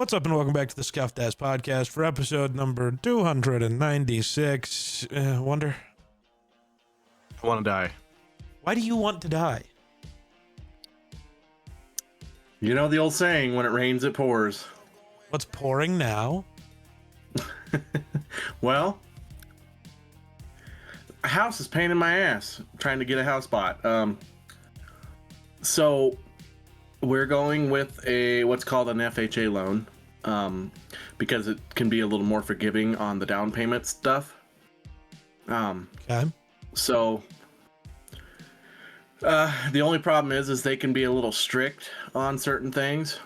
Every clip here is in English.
What's up and welcome back to the Scuffed Ass Podcast for episode number 296. Wonder, I want to die. why do you want to die? You know the old saying, when it rains, it pours. What's pouring now? Well, a house is pain in my ass trying to get a house bought. So we're going with what's called an FHA loan, because it can be a little more forgiving on the down payment stuff. Okay. So the only problem is they can be a little strict on certain things.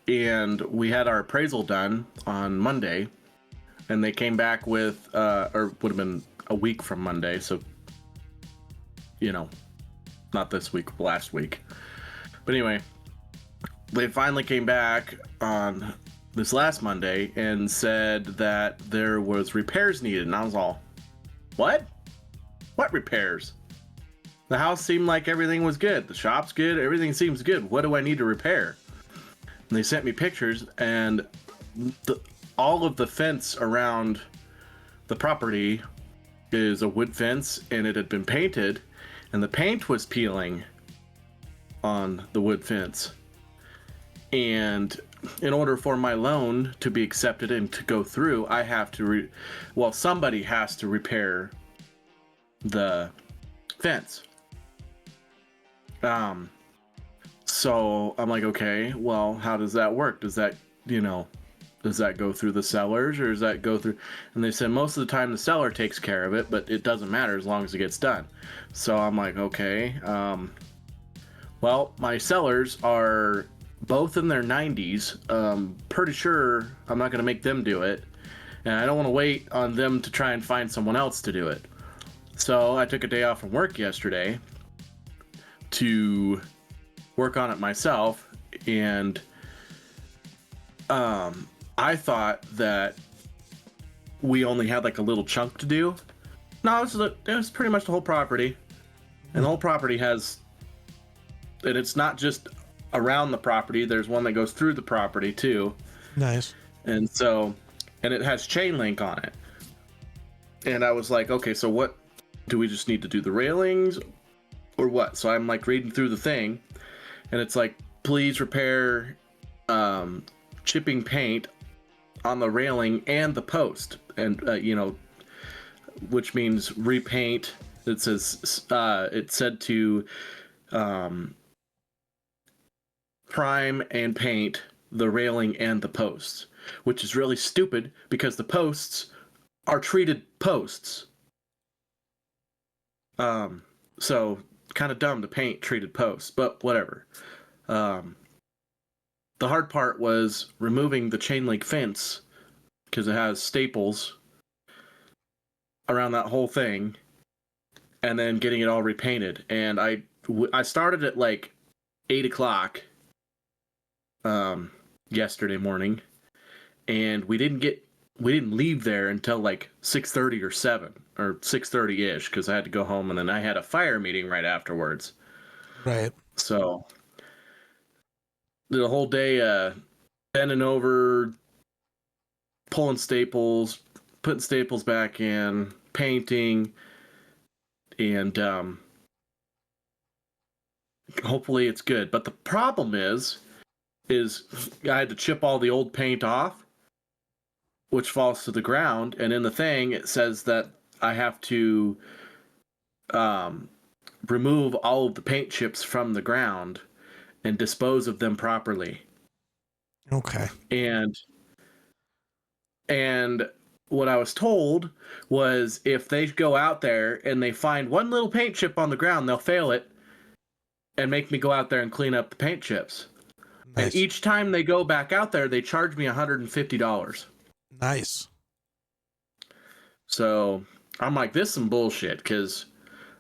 And we had our appraisal done on Monday, and they came back with, or would have been a week from Monday, so, you know, not this week, last week. But anyway, they finally came back on this last Monday and said that there was repairs needed, and I was all, what? What repairs? The house seemed like everything was good. The shop's good. Everything seems good. What do I need to repair? And they sent me pictures, and all of the fence around the property is a wood fence, and it had been painted, and the paint was peeling on the wood fence. And in order for my loan to be accepted and to go through, I have to somebody has to repair the fence. So I'm like, okay, well, how does that work? Does that go through the sellers, or does that go through? And they said most of the time the seller takes care of it, but it doesn't matter as long as it gets done. So I'm like, okay. Well, my sellers are both in their 90s. Pretty sure I'm not going to make them do it, and I don't want to wait on them to try and find someone else to do it. So I took a day off from work yesterday to work on it myself, and I thought that we only had like a little chunk to do. No, it was pretty much the whole property, and the whole property has, and it's not just around the property, there's one that goes through the property too. Nice. And it has chain link on it. And I was like, okay, so what do we just need to do, the railings or what? So I'm like reading through the thing, and it's like, please repair chipping paint on the railing and the post, and which means repaint. It says it said to prime and paint the railing and the posts, which is really stupid because the posts are treated posts. So kind of dumb to paint treated posts, but whatever. The hard part was removing the chain link fence, because it has staples around that whole thing, and then getting it all repainted. And I started at like 8 o'clock yesterday morning, and we didn't leave there until like 6:30 or 7 or 6:30-ish, because I had to go home, and then I had a fire meeting right afterwards. Right. So the whole day bending over, pulling staples, putting staples back in, painting, and hopefully it's good. But the problem is I had to chip all the old paint off, which falls to the ground, and in the thing it says that I have to remove all of the paint chips from the ground and dispose of them properly. Okay. And what I was told was, if they go out there and they find one little paint chip on the ground, they'll fail it and make me go out there and clean up the paint chips. Nice. And each time they go back out there, they charge me $150. Nice. So I'm like, this is some bullshit, because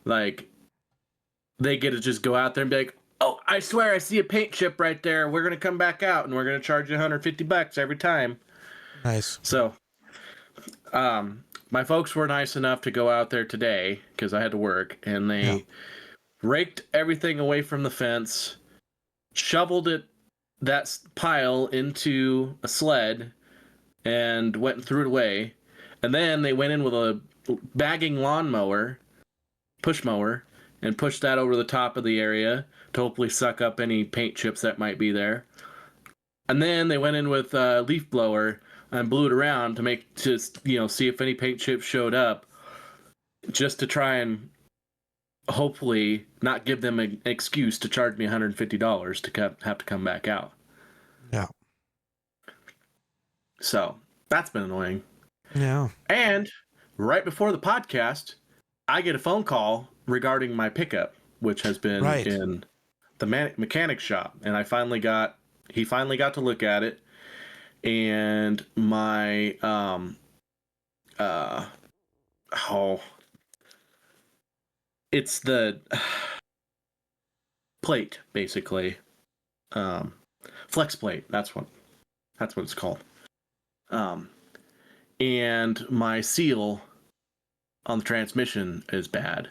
like they get to just go out there and be like, oh, I swear I see a paint chip right there. We're going to come back out and we're going to charge you $150 every time. Nice. So my folks were nice enough to go out there today, because I had to work, and they raked everything away from the fence, shoveled it that pile into a sled and went and threw it away. And then they went in with a bagging lawnmower, push mower, and pushed that over the top of the area to hopefully suck up any paint chips that might be there. And then they went in with a leaf blower and blew it around to see if any paint chips showed up, just to try and hopefully not give them an excuse to charge me $150 to have to come back out. Yeah. So that's been annoying. Yeah. And right before the podcast, I get a phone call regarding my pickup, which has been in the mechanic shop, and he finally got to look at it, and my it's the plate, basically, flex plate. That's what it's called. And my seal on the transmission is bad,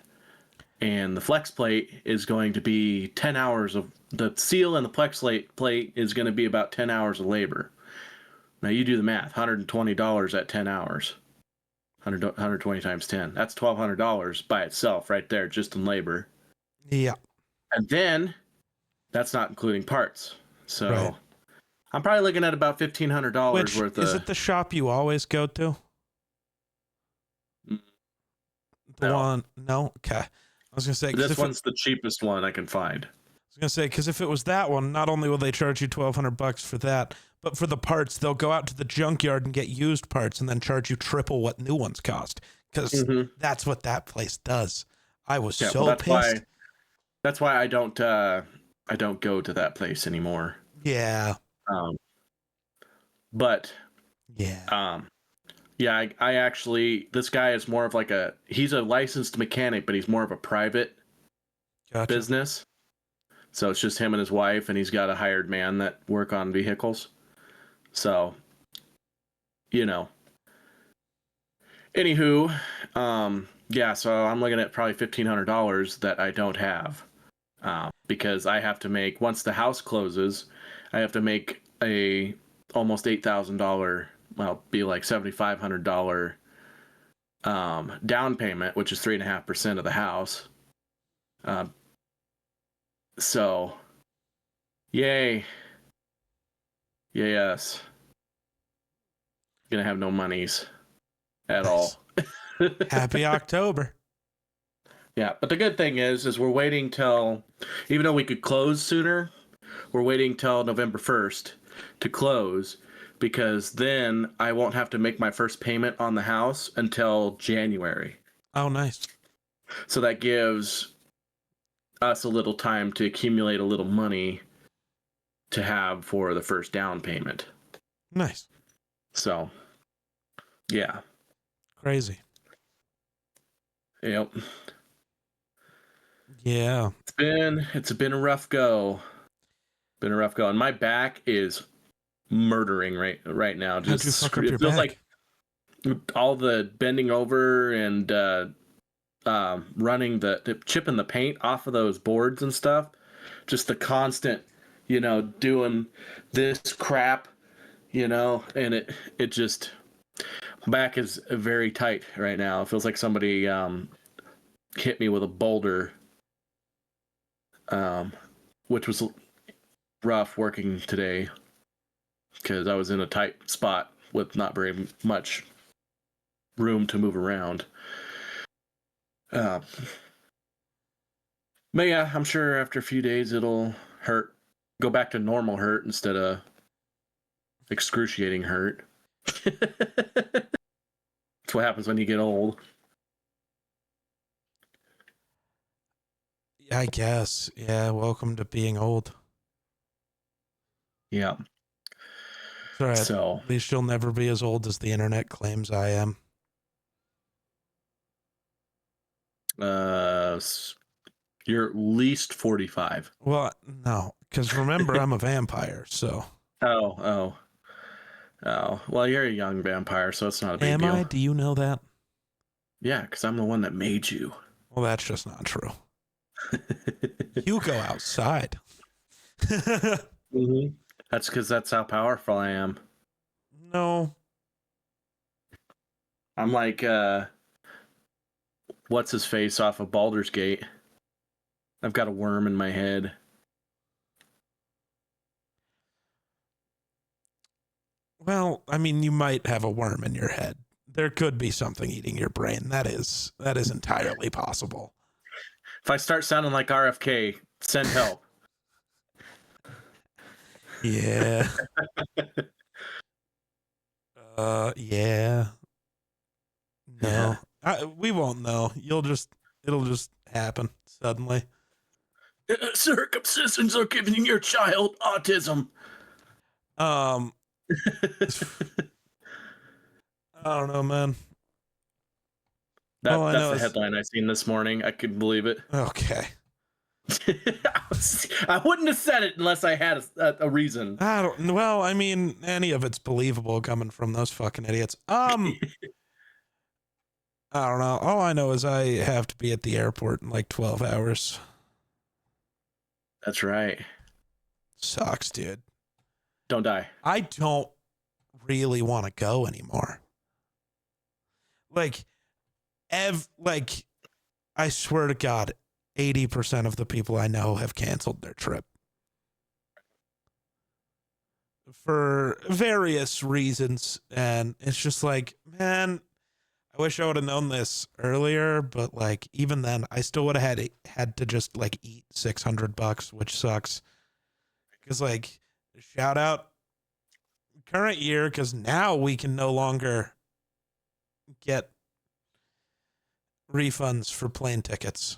and the flex plate is going to be 10 hours of the seal, and the flex plate is going to be about 10 hours of labor. Now you do the math, $120 at 10 hours. 120 times 10. That's $1,200 by itself right there, just in labor. Yeah. And then that's not including parts. So I'm probably looking at about $1,500 worth of... Is it the shop you always go to? The one? No? Okay. I was going to say... This one's the cheapest one I can find. I was going to say, because if it was that one, not only will they charge you $1,200 for that, but for the parts, they'll go out to the junkyard and get used parts and then charge you triple what new ones cost. Because that's what that place does. I was pissed. That's why I don't go to that place anymore. Yeah. But yeah. I actually, this guy is more of like he's a licensed mechanic, but he's more of a private business. So it's just him and his wife, and he's got a hired man that work on vehicles. So, anywho, so I'm looking at probably $1,500 that I don't have, because I have to make, once the house closes, I have to make a almost $8,000, well, be like $7,500 down payment, which is 3.5% of the house. So, yay. Yes. Gonna have no monies at all. Happy October. Yeah, but the good thing is we're waiting till, even though we could close sooner, we're waiting till November 1st to close, because then I won't have to make my first payment on the house until January. Oh, nice. So that gives us a little time to accumulate a little money to have for the first down payment. Nice. So, yeah. Crazy. Yep. Yeah. It's been a rough go. And my back is murdering right now. Just How'd you fuck up your it feels back? like all the bending over and running chipping the paint off of those boards and stuff. Just the constant, doing this crap, and it just, back is very tight right now. It feels like somebody hit me with a boulder, which was rough working today because I was in a tight spot with not very much room to move around. But yeah, I'm sure after a few days it'll hurt, go back to normal hurt instead of excruciating hurt. That's what happens when you get old. I guess. Yeah, welcome to being old. Yeah. It's all right. So, at least you'll never be as old as the internet claims I am. You're at least 45. Well, no, because remember, I'm a vampire, so. Oh. Well, you're a young vampire, so it's not a big deal. Am I? Do you know that? Yeah, because I'm the one that made you. Well, that's just not true. You go outside. Mm-hmm. That's because that's how powerful I am. No. I'm like, what's his face off of Baldur's Gate? I've got a worm in my head. Well, I mean, you might have a worm in your head. There could be something eating your brain. That is entirely possible. If I start sounding like RFK, send help. Yeah. Yeah. No. We won't know. It'll just happen suddenly. Circumcisions are giving your child autism. I don't know, man. That's the headline I seen this morning. I couldn't believe it. Okay. I wouldn't have said it unless I had a reason. Well, I mean, any of it's believable coming from those fucking idiots. I don't know. All I know is I have to be at the airport in like 12 hours. That's right. Sucks, dude. Don't die. I don't really want to go anymore. Like, I swear to God, 80% of the people I know have canceled their trip for various reasons. And it's just like, man, I wish I would have known this earlier, but like, even then I still would have had to just like eat $600, which sucks. Cause like, shout out current year, cause now we can no longer get refunds for plane tickets.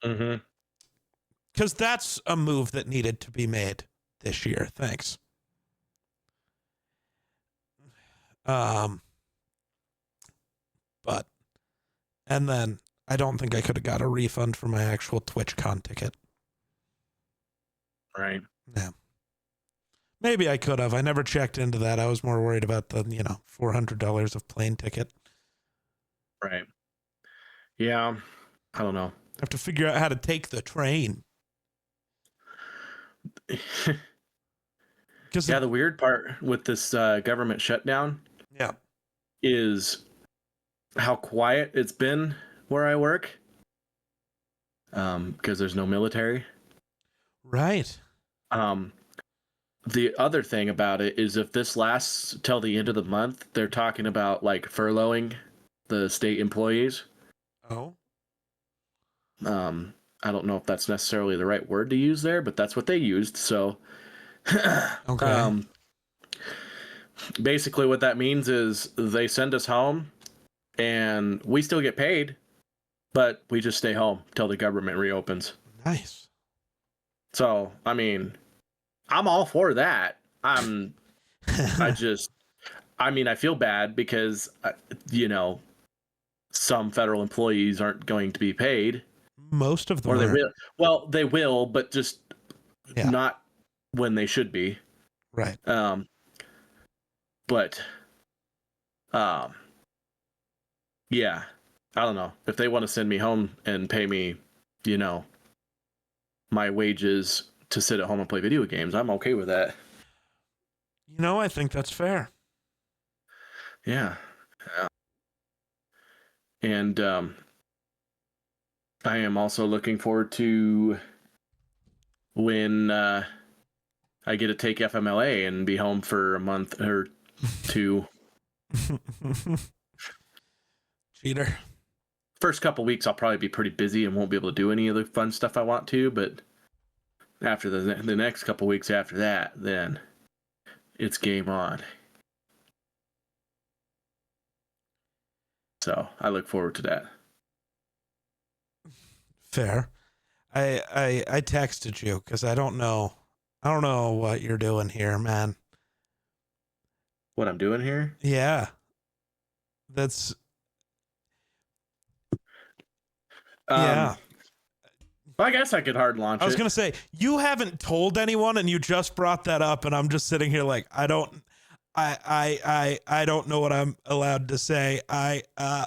Mm-hmm. Because that's a move that needed to be made this year. Thanks. But, and then I don't think I could have got a refund for my actual TwitchCon ticket. Right. Yeah. Maybe I could have. I never checked into that. I was more worried about the, $400 of plane ticket. Right. Yeah. I don't know. I have to figure out how to take the train. The weird part with this government shutdown is how quiet it's been where I work. Because there's no military. Right. The other thing about it is if this lasts till the end of the month, they're talking about like furloughing the state employees. Oh. I don't know if that's necessarily the right word to use there, but that's what they used. So, okay. Basically what that means is they send us home and we still get paid, but we just stay home till the government reopens. Nice. So, I mean, I'm all for that. I feel bad because, some federal employees aren't going to be paid. Most of them they will. Well, they will, but just not when they should be. Right. Yeah, I don't know. If they want to send me home and pay me, my wages to sit at home and play video games, I'm okay with that. I think that's fair. Yeah. And I am also looking forward to when I get to take FMLA and be home for a month or two. Cheater. First couple weeks, I'll probably be pretty busy and won't be able to do any of the fun stuff I want to. But after the next couple weeks after that, then it's game on. So I look forward to that. Fair. I texted you because I don't know what you're doing here, man. What I'm doing here? Yeah. That's yeah. I guess I could hard launch it. I was gonna say, you haven't told anyone and you just brought that up, and I'm just sitting here like, I don't know what I'm allowed to say. Well,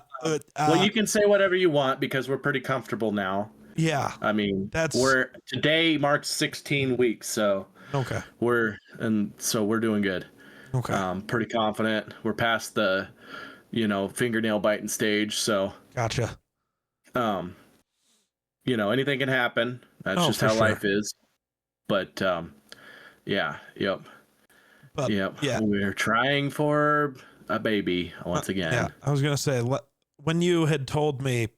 you can say whatever you want because we're pretty comfortable now. Yeah. I mean, today marks 16 weeks, so Okay. So we're doing good. Okay. Pretty confident. We're past the, fingernail biting stage. So, Gotcha. um, anything can happen. That's Oh, just for how sure. life is. But yeah, yep, But yep. yeah, We're trying for a baby once yeah. again. I was gonna say when you had told me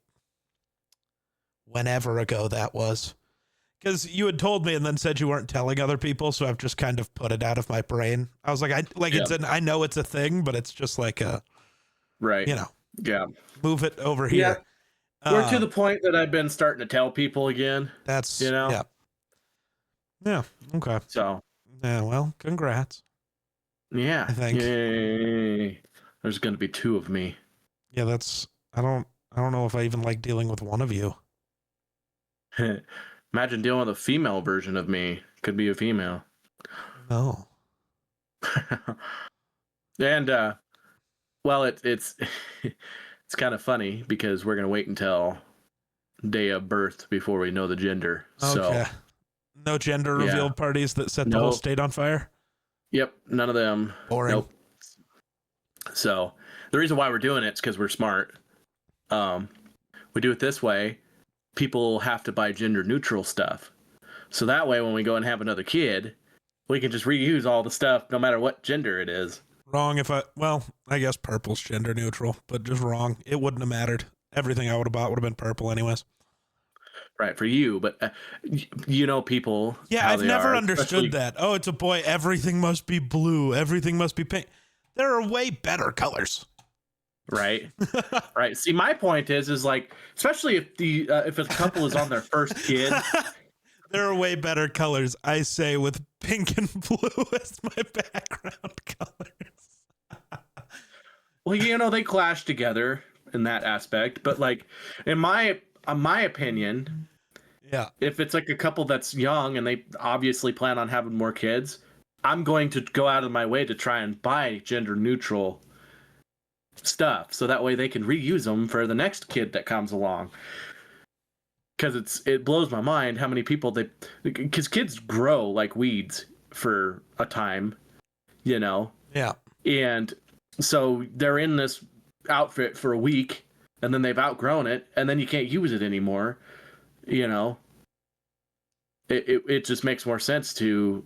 whenever ago that was, because you had told me and then said you weren't telling other people, so I've just kind of put it out of my brain. I was like, Yeah, I know it's a thing, but it's just like right. you know, Yeah, move it over yeah. here. We're to Uh, the point that I've been starting to tell people again. that's yeah, yeah. Okay. So Yeah. Well, congrats. yeah, I think. yay. There's gonna be two of me. Yeah. That's. I don't know if I even like dealing with one of you. Imagine dealing with a female version of me. Could be a female. No. And well, it's it's kind of funny because we're gonna wait until day of birth before we know the gender. So Okay. No gender yeah, reveal parties that set the whole no, state on fire. yep, none of them. Boring. Nope. So the reason why we're doing it is because we're smart. Um, we do it this way. People have to buy gender neutral stuff. So that way, when we go and have another kid, we can just reuse all the stuff, no matter what gender it is. Wrong if I guess purple's gender neutral, but just wrong. It wouldn't have mattered. Everything I would have bought would have been purple anyways. Right, for you, but people Yeah, how I've they never are, understood especially that. Oh, it's a boy. Everything must be blue. Everything must be pink. There are way better colors. right, right. See, my point is like, especially if a couple is on their first kid. There are way better colors, I say, with pink and blue as my background colors. Well, they clash together in that aspect, but like in my opinion, Yeah. if it's like a couple that's young and they obviously plan on having more kids, I'm going to go out of my way to try and buy gender neutral stuff so that way they can reuse them for the next kid that comes along. Because it blows my mind how many people because kids grow like weeds for a time, you know, Yeah. and so they're in this outfit for a week and then they've outgrown it and then you can't use it anymore, you know. It just makes more sense to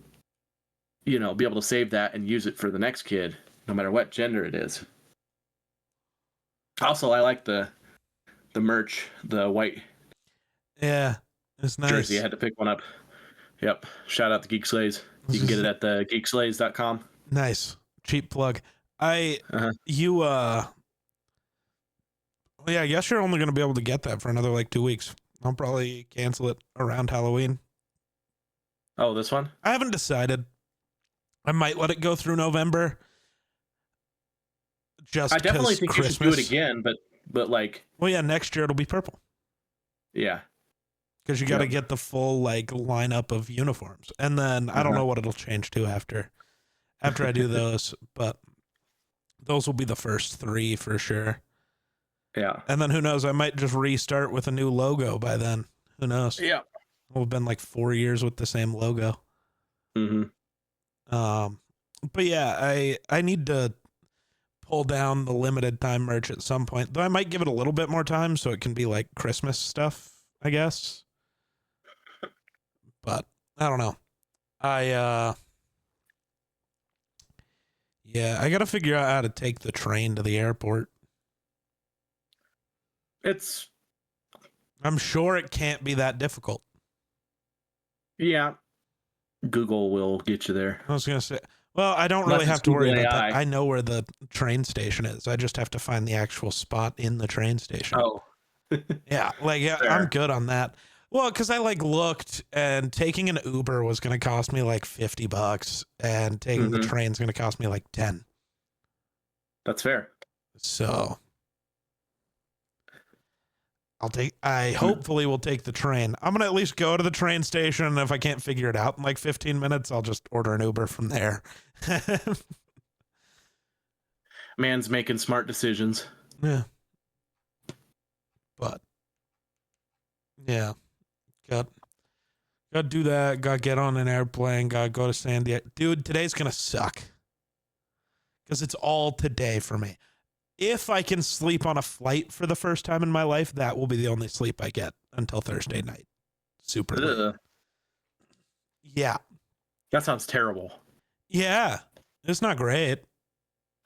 be able to save that and use it for the next kid, no matter what gender it is. Also, I like the merch, the white Yeah. It's nice. jersey. I had to pick one up. Yep. Shout out to Geek Slays. You can get it at the geekslays.com. Nice. Cheap plug. Uh-huh. Yeah, I guess you're only going to be able to get that for another like 2 weeks. I'll probably cancel it around Halloween. Oh, this one? I haven't decided. I might let it go through November. I definitely think Christmas. you should do it again, but like, well, yeah, next year it'll be purple. Yeah. Because you got to get the full like lineup of uniforms, and then I don't know what it'll change to after I do those, but those will be the first 3 for sure. Yeah. And then who knows? I might just restart with a new logo by then. Who knows? Yeah. It'll have been like 4 years with the same logo. Mm-hmm. But yeah, I need to pull down the limited time merch at some point. Though I might give it a little bit more time so it can be like Christmas stuff, I guess. But I don't know. Yeah, I got to figure out how to take the train to the airport. I'm sure it can't be that difficult. Yeah. Google will get you there. I was going to say, well, I don't really have to worry about that. I know where the train station is. I just have to find the actual spot in the train station. Oh. Yeah, like I'm good on that. Well, because I like looked and taking an Uber was going to cost me like $50 and taking the train's going to cost me like 10. That's fair. So I hopefully will take the train. I'm going to at least go to the train station. And if I can't figure it out in like 15 minutes, I'll just order an Uber from there. Man's making smart decisions. Yeah. But yeah, got Gotta do that. Gotta get on an airplane. Gotta go to San Diego. Dude, today's gonna suck. Because it's all today for me. If I can sleep on a flight for the first time in my life, that will be the only sleep I get until Thursday night. Super late. Ugh, Yeah. that sounds terrible. Yeah. It's not great.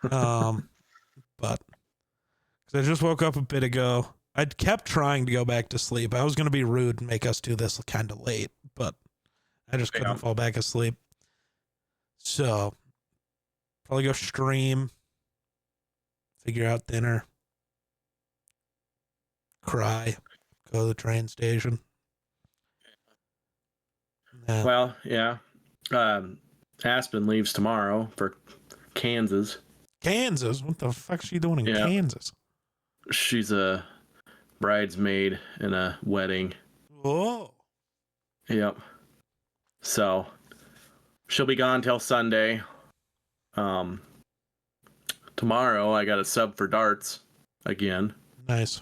But because I just woke up a bit ago. I kept trying to go back to sleep. I was going to be rude and make us do this kind of late, but I just couldn't fall back asleep. So, probably go stream, figure out dinner, cry, go to the train station. Yeah. Well, yeah. Aspen leaves tomorrow for Kansas. Kansas? What the fuck's she doing in Kansas? She's a bridesmaid in a wedding. Oh. Yep. So she'll be gone till Sunday. Tomorrow I got a sub for darts again. Nice.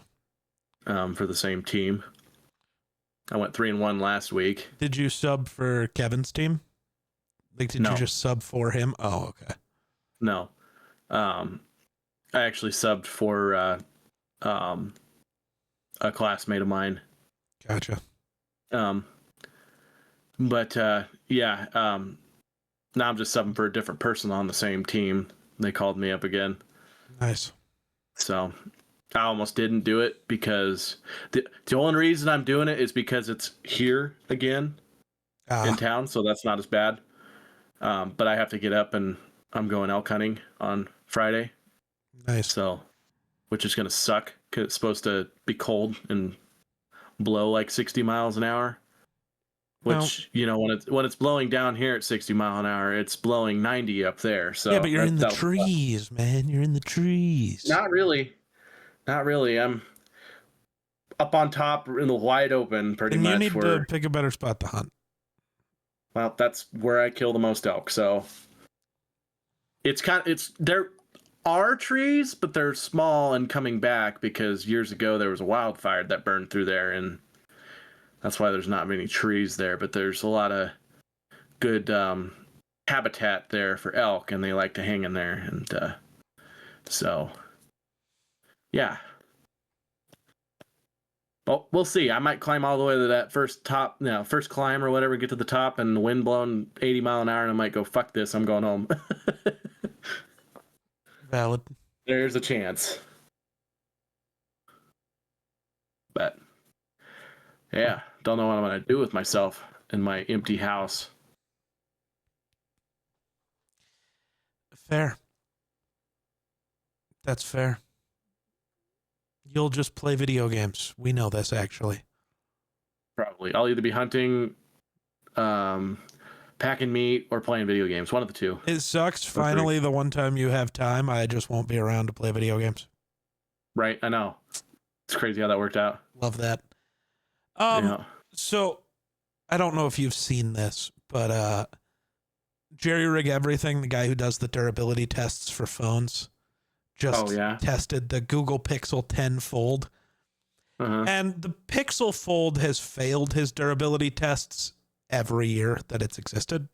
For the same team. I went 3-1 last week. Did you sub for Kevin's team? Like, did you just sub for him? Oh, okay. No. I actually subbed for a classmate of mine. Gotcha. But yeah, now I'm just subbing for a different person on the same team. They called me up again. Nice. So I almost didn't do it because the only reason I'm doing it is because it's here again in town, so that's not as bad. But I have to get up and I'm going elk hunting on Friday. Nice. So, which is going to suck because it's supposed to be cold and blow like 60 miles an hour. Which, you know, when it's blowing down here at 60 mile an hour, it's blowing 90 up there. So yeah, but you're in the trees, man. You're in the trees. Not really. Not really. I'm up on top in the wide open pretty much. You need to pick a better spot to hunt. Well, that's where I kill the most elk. So there are trees, but they're small and coming back because years ago there was a wildfire that burned through there, and that's why there's not many trees there. But there's a lot of good habitat there for elk, and they like to hang in there. And so, yeah. Well, we'll see. I might climb all the way to that first climb or whatever, get to the top, and the wind blowing 80 mile an hour, and I might go, fuck this, I'm going home. Valid. There's a chance. But, yeah, don't know what I'm going to do with myself in my empty house. Fair. That's fair. You'll just play video games. We know this, actually. Probably. I'll either be hunting, packing meat, or playing video games. One of the two. It sucks. Finally, the one time you have time, I just won't be around to play video games. Right, I know. It's crazy how that worked out. Love that. Yeah. So, I don't know if you've seen this, but Jerry Rig Everything, the guy who does the durability tests for phones, just tested the Google Pixel 10 Fold. And the Pixel Fold has failed his durability tests every year that it's existed.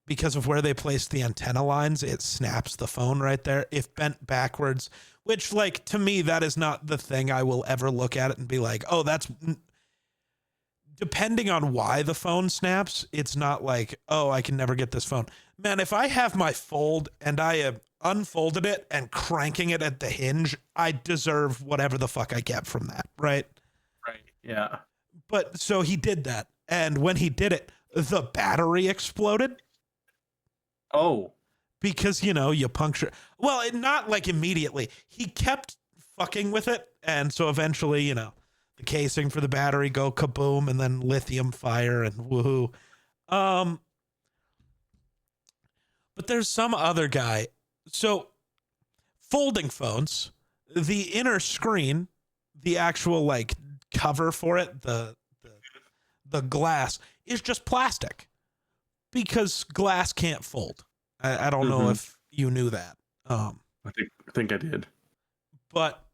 Because of where they place the antenna lines, it snaps the phone right there. If bent backwards, which, like, to me, that is not the thing I will ever look at it and be like, oh, that's... Depending on why the phone snaps, it's not like, oh, I can never get this phone. Man, if I have my Fold and I have unfolded it and cranking it at the hinge, I deserve whatever the fuck I get from that, right? Right, yeah. But so he did that, and when he did it, the battery exploded. Oh. Because, you know, you puncture... Well, not like immediately. He kept fucking with it, and so eventually, you know, the casing for the battery go kaboom, and then lithium fire, and woohoo. But there's some other guy... So, folding phones, the inner screen, the actual, like, cover for it, the glass, is just plastic. Because glass can't fold. I don't know if you knew that. I think I did. But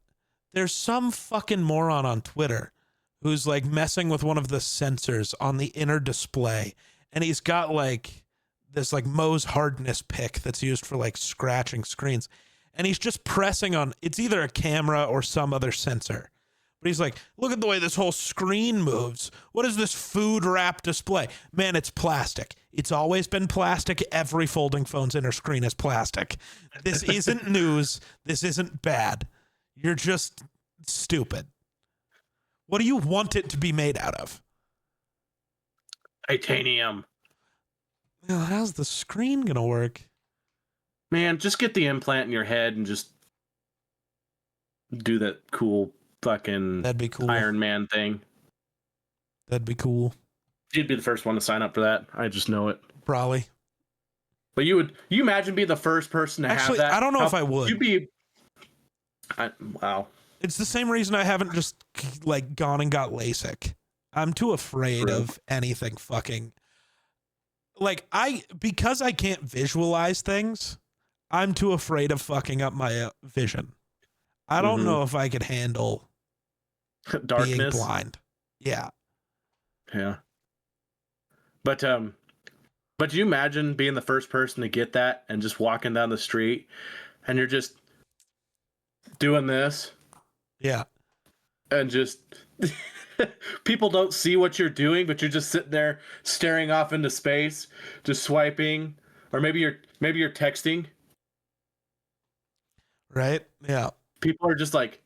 there's some fucking moron on Twitter who's like messing with one of the sensors on the inner display. And he's got like this like Mohs hardness pick that's used for like scratching screens. And he's just pressing on, it's either a camera or some other sensor. But he's like, look at the way this whole screen moves. What is this food wrap display? Man, it's plastic. It's always been plastic. Every folding phone's inner screen is plastic. This isn't news. This isn't bad. You're just stupid. What do you want it to be made out of? Titanium. Well, how's the screen going to work? Man, just get the implant in your head and just do that cool fucking That'd be cool. Iron Man thing. That'd be cool. You'd be the first one to sign up for that. I just know it. Probably. But you imagine being the first person to Actually, have that? I don't know if I would. You'd be... wow. It's the same reason I haven't just like gone and got LASIK. I'm too afraid of anything fucking... Like, because I can't visualize things, I'm too afraid of fucking up my vision. I don't know if I could handle darkness, being blind. Yeah. Yeah. But you imagine being the first person to get that and just walking down the street and you're just doing this. Yeah. And just people don't see what you're doing, but you're just sitting there staring off into space, just swiping, or maybe you're texting. Right? Yeah. People are just like,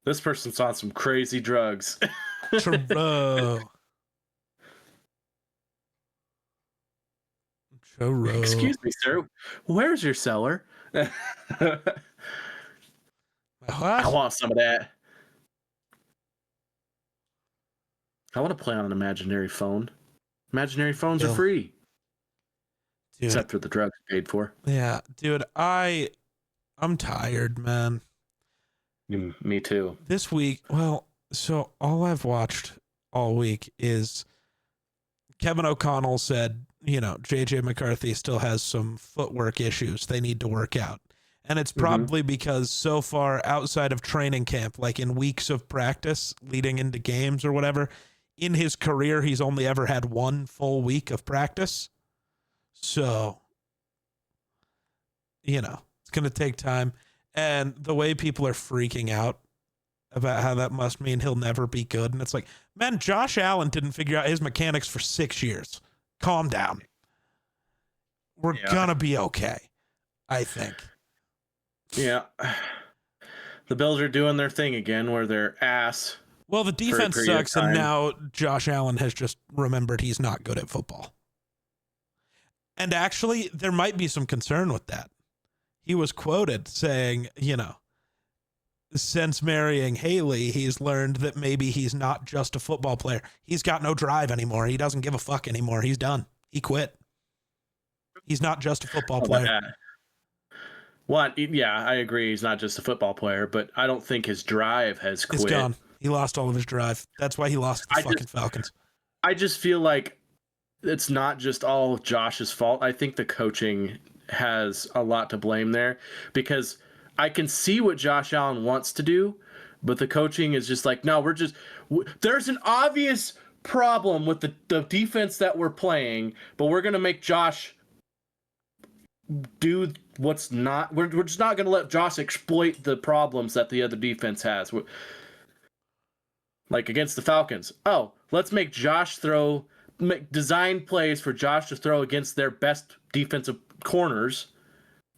this person's on some crazy drugs. Churro. Excuse me, sir. Where's your cellar? What? I want some of that. I want to play on an imaginary phone. Imaginary phones are free. Dude. Except for the drugs paid for. Yeah, dude, I'm tired, man. Me too. This week, well, so all I've watched all week is Kevin O'Connell said, JJ McCarthy still has some footwork issues they need to work out. And it's probably because so far outside of training camp, like in weeks of practice leading into games or whatever, in his career, he's only ever had one full week of practice. So, it's going to take time. And the way people are freaking out about how that must mean he'll never be good. And it's like, man, Josh Allen didn't figure out his mechanics for 6 years. Calm down. We're going to be okay, I think. Yeah. The Bills are doing their thing again where they're ass. Well, the defense sucks, and now Josh Allen has just remembered he's not good at football. And actually, there might be some concern with that. He was quoted saying, since marrying Haley, he's learned that maybe he's not just a football player. He's got no drive anymore. He doesn't give a fuck anymore. He's done. He quit. He's not just a football player. Well, yeah, I agree. He's not just a football player, but I don't think his drive has quit. It's gone. He lost all of his drive. That's why he lost the fucking Falcons. I just feel like it's not just all Josh's fault. I think the coaching has a lot to blame there because I can see what Josh Allen wants to do, but the coaching is just like, no, there's an obvious problem with the defense that we're playing, but we're going to make Josh do what's not, we're just not going to let Josh exploit the problems that the other defense has. Like against the Falcons. Oh, let's make Josh design plays for Josh to throw against their best defensive corners,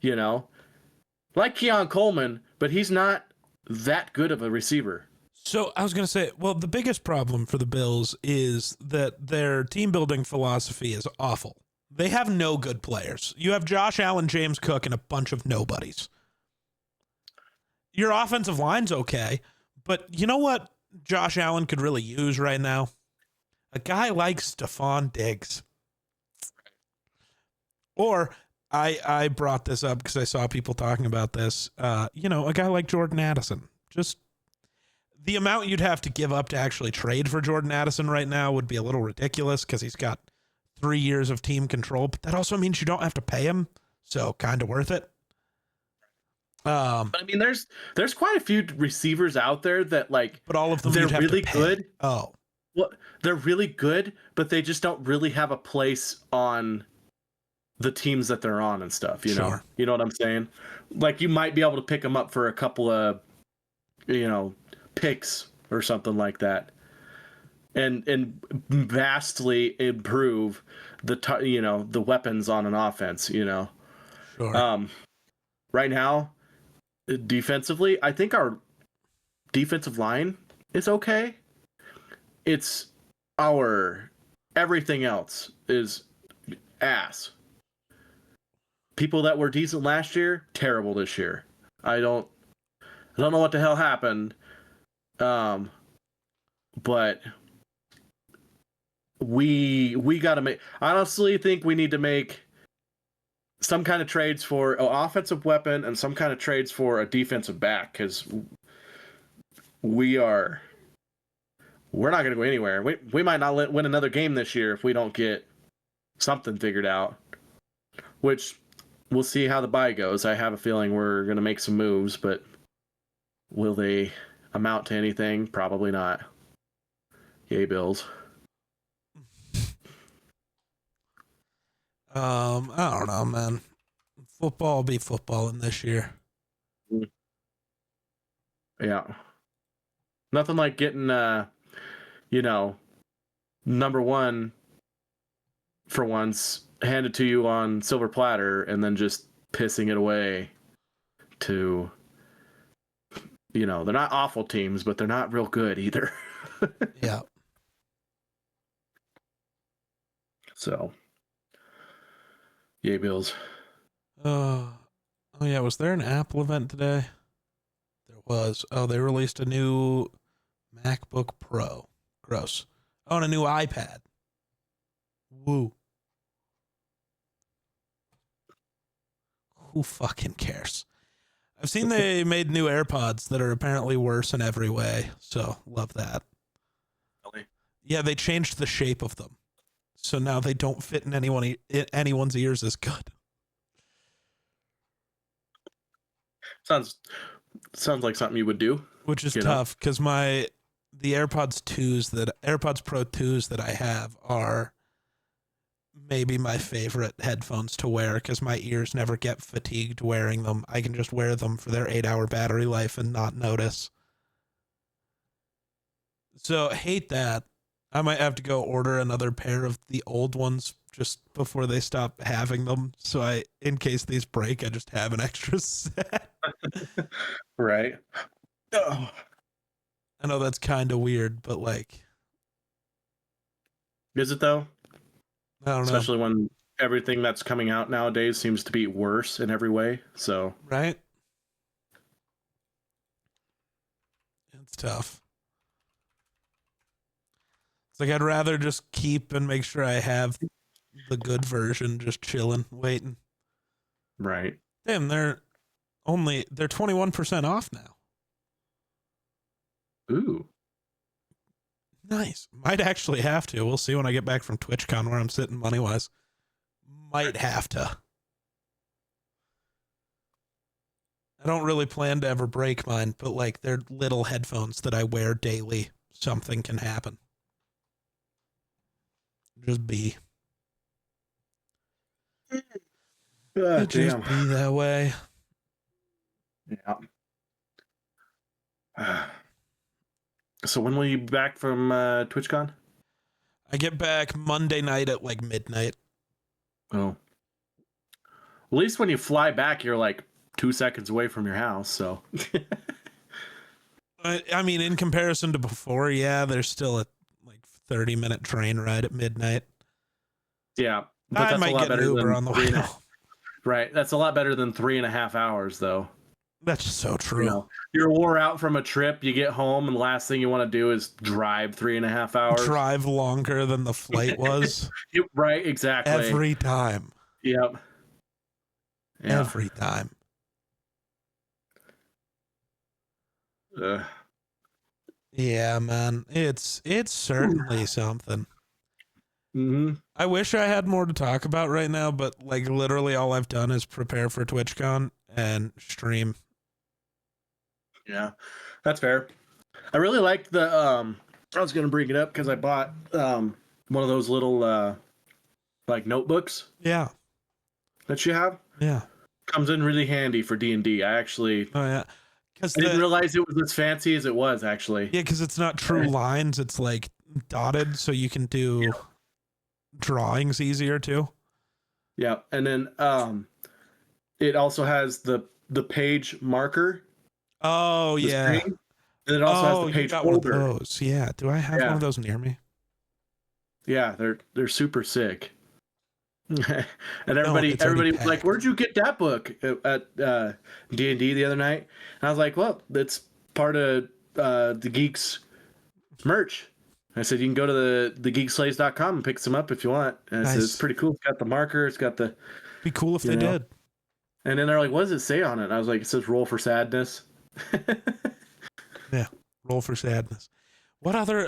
like Keon Coleman, but he's not that good of a receiver. So I was going to say, well, the biggest problem for the Bills is that their team building philosophy is awful. They have no good players. You have Josh Allen, James Cook, and a bunch of nobodies. Your offensive line's okay, but you know what Josh Allen could really use right now? A guy like Stephon Diggs. Or I brought this up because I saw people talking about this. A guy like Jordan Addison. Just the amount you'd have to give up to actually trade for Jordan Addison right now would be a little ridiculous because he's got 3 years of team control. But that also means you don't have to pay him. So kind of worth it. But I mean, there's quite a few receivers out there that like, but all of them they're you'd have really to pay. good. Oh, Well, they're really good, but they just don't really have a place on the teams that they're on and stuff. Sure. You know what I'm saying? Like you might be able to pick them up for a couple of, picks or something like that, and vastly improve the weapons on an offense. Sure. Right now, defensively, I think our defensive line is okay. It's our everything else is ass. People that were decent last year, terrible this year. I don't know what the hell happened. But we got to make. I honestly think we need to make some kind of trades for an offensive weapon and some kind of trades for a defensive back, because we're not going to go anywhere. We might not win another game this year if we don't get something figured out. Which we'll see how the bye goes. I have a feeling we're going to make some moves, but will they amount to anything? Probably not. Yay, Bills. I don't know, man. Football will be football in this year. Yeah. Nothing like getting number one for once handed to you on silver platter and then just pissing it away to they're not awful teams, but they're not real good either. Yeah. So, yay, Bills. Oh yeah, was there an Apple event today? There was. Oh, they released a new MacBook Pro. Gross. Oh, and a new iPad. Woo. Who fucking cares? I've seen they made new AirPods that are apparently worse in every way, so love that. Really? Yeah, they changed the shape of them, so now they don't fit in anyone's ears as good. Sounds like something you would do. Which is tough because the AirPods Pro 2s that I have are maybe my favorite headphones to wear because my ears never get fatigued wearing them. I can just wear them for their 8-hour battery life and not notice. So hate that. I might have to go order another pair of the old ones just before they stop having them. So in case these break, I just have an extra set. Right. Oh. I know that's kind of weird, but like. Is it though? I don't know. Especially when everything that's coming out nowadays seems to be worse in every way. So. Right. It's tough. It's like I'd rather just keep and make sure I have the good version, just chilling, waiting. Right. Damn, they're 21% off now. Ooh. Nice. Might actually have to. We'll see when I get back from TwitchCon where I'm sitting money wise. Might have to. I don't really plan to ever break mine, but like they're little headphones that I wear daily. Something can happen. Just be. Just be that way. Yeah. So when will you be back from TwitchCon? I get back Monday night at like midnight. Oh. At least when you fly back, you're like 2 seconds away from your house, so. I mean, in comparison to before, yeah, there's still a like 30-minute train ride at midnight. Yeah. But I that's might a lot get better an Uber than on the way home. Right. That's a lot better than 3.5 hours, though. That's so true. You're wore out from a trip, you get home, and the last thing you want to do is drive 3.5 hours. Drive longer than the flight was. Right, exactly. Every time. Yep. Yeah. Every time. Yeah, man. It's certainly something. Mm-hmm. I wish I had more to talk about right now, but like literally all I've done is prepare for TwitchCon and stream Yeah, that's fair. I really liked the I was gonna bring it up because I bought one of those little like notebooks Yeah. that you have. Yeah. Comes in really handy for D&D. Oh yeah. Because I didn't realize it was as fancy as it was actually. yeah, because it's not true lines. It's like dotted, so you can do drawings easier too. Yeah, and then it also has the page marker, Oh the yeah. string, and it also has the Oh, you page got one of holder. those. Yeah. Do I have one Yeah, of those near me? yeah, they're super sick. And No, it's already everybody was like, packed. "Where'd you get that book at D&D the other night?" And I was like, "Well, that's part of the Geeks merch." I said, "You can go to the geekslaves.com and pick some up if you want." And I said, "It's Nice. pretty cool. It's got the marker. It's got the, Be cool if you they know." did. And then they're like, "What does it say on it?" And I was like, "It says roll for sadness." Yeah. Roll for sadness. What other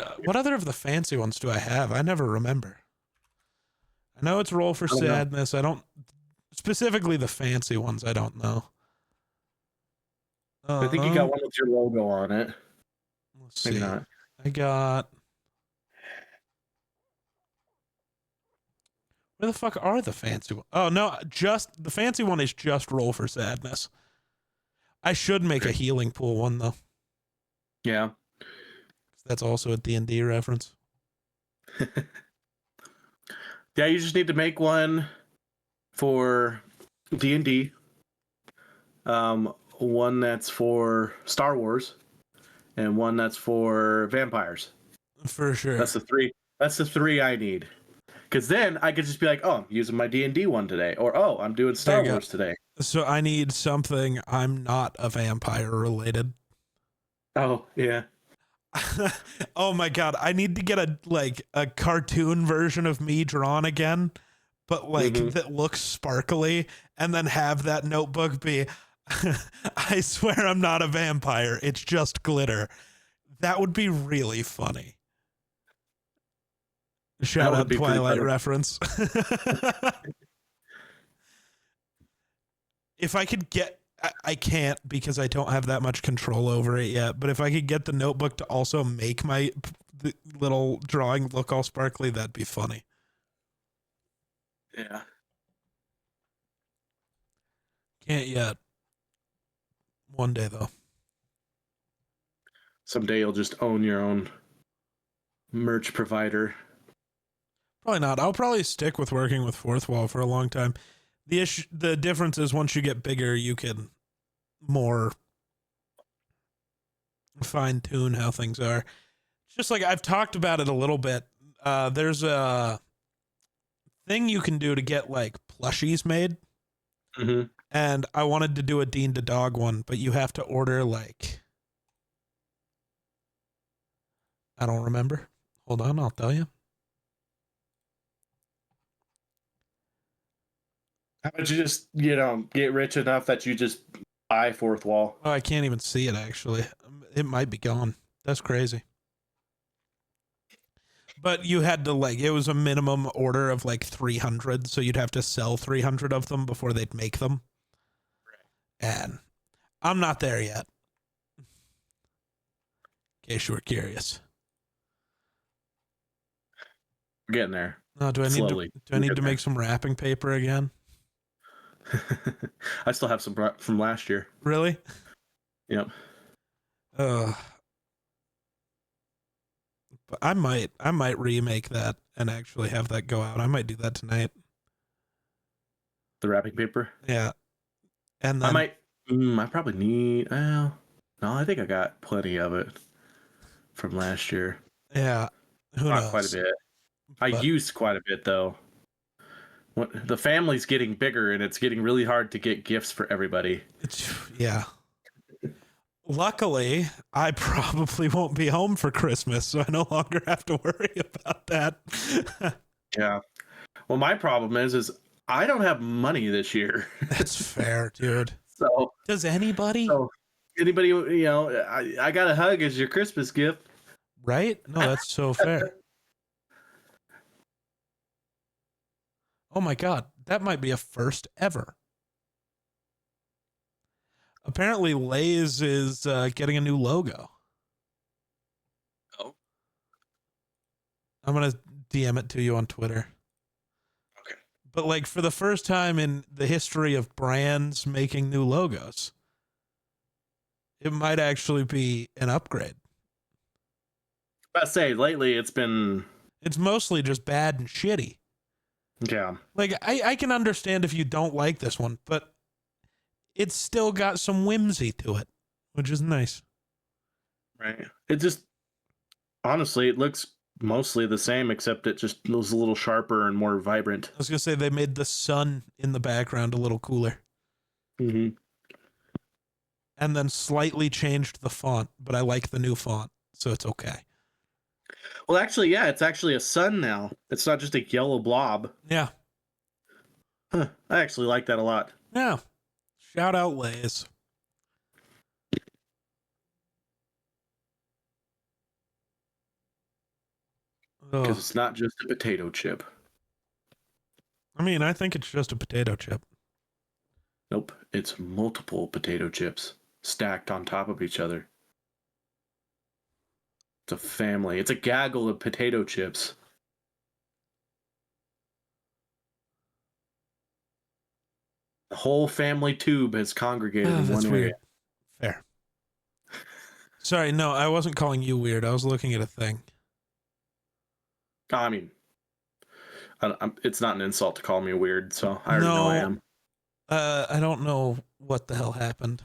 of the fancy ones do I have? I never remember. I know it's roll for I don't know. sadness. I don't specifically the fancy ones. I don't know. I think you got Um, one with your logo on it. let's Maybe see. not. I got where the fuck are the fancy ones? Oh no, just the fancy one is just roll for sadness. I should make a healing pool one though. Yeah. That's also a D&D reference. Yeah, you just need to make one for D&D. One that's for Star Wars, and one that's for vampires. For sure. That's the three. That's the three I need. Because then I could just be like, "Oh, I'm using my D&D one today," or "Oh, I'm doing There Star you go. Wars today." So I need something I'm not a vampire related. Oh yeah. Oh my god, I need to get a cartoon version of me drawn again, but like Mm-hmm. that looks sparkly, and then have that notebook be I swear I'm not a vampire, it's just glitter. That would be really funny. That Shout would out be pretty Twilight funny. reference. If I could get I can't because I don't have that much control over it yet, but if I could get the notebook to also make my the little drawing look all sparkly, that'd be funny. Yeah. Can't yet. One day though. Someday you'll just own your own merch provider. Probably not. I'll probably stick with working with Fourth Wall for a long time. The difference is once you get bigger, you can more fine tune how things are. It's just like I've talked about it a little bit. There's a thing you can do to get like plushies made, Mm-hmm. and I wanted to do a Dean the Dog one, but you have to order like I don't remember. Hold on, I'll tell you. How about you just, get rich enough that you just buy Fourth Wall? Oh, I can't even see it actually. It might be gone. That's crazy. But you had to like it was a minimum order of like 300, so you'd have to sell 300 of them before they'd make them. And I'm not there yet. In case you were curious. We're getting there. Oh, do I Slowly. need to make some wrapping paper again? I still have some from last year. Really? Yep. Uh but I might remake that and actually have that go out. I might do that tonight. The wrapping paper. Yeah. And I then might. I probably need. Well, no, I think I got plenty of it from last year. yeah, who Not quite a knows? bit. I But used quite a bit though. The family's getting bigger, and it's getting really hard to get gifts for everybody. it's yeah. Luckily, I probably won't be home for Christmas, so I no longer have to worry about that. Yeah. Well, my problem is I don't have money this year. That's fair, dude. so Does anybody? so anybody, I got a hug as your Christmas gift. Right? No, that's so fair. Oh my god, that might be a first ever. Apparently, Lay's is getting a new logo. Oh, I'm gonna DM it to you on Twitter. okay. But like for the first time in the history of brands making new logos, it might actually be an upgrade. I say lately it's been, It's mostly just bad and shitty. yeah, Like I can understand if you don't like this one, but it's still got some whimsy to it, which is nice. right. It just honestly it looks mostly the same, except it just looks a little sharper and more vibrant. I was gonna say they made the sun in the background a little cooler Mm-hmm. and then slightly changed the font, but I like the new font, so it's okay. Well, actually, yeah, it's actually a sun now. It's not just a yellow blob. Yeah. Huh. I actually like that a lot. Yeah. Shout out Lay's. Because Oh, it's not just a potato chip. I mean, I think it's just a potato chip. Nope, it's multiple potato chips stacked on top of each other. It's a family. It's a gaggle of potato chips. The whole family tube has congregated Oh, in one that's area. weird. Fair. Sorry, no, I wasn't calling you weird. I was looking at a thing. I mean, it's not an insult to call me weird, so I already know I No, am. I don't know what the hell happened.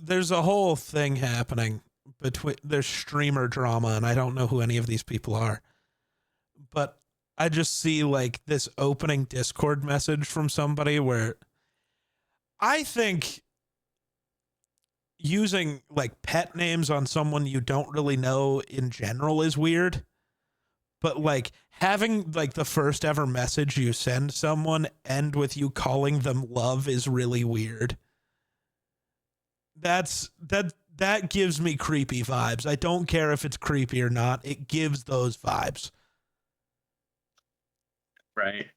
There's a whole thing happening between there's streamer drama, and I don't know who any of these people are. But I just see like this opening Discord message from somebody where I think using like pet names on someone you don't really know in general is weird. But like having like the first ever message you send someone end with you calling them love is really weird. That gives me creepy vibes. I don't care if it's creepy or not. It gives those vibes. Right.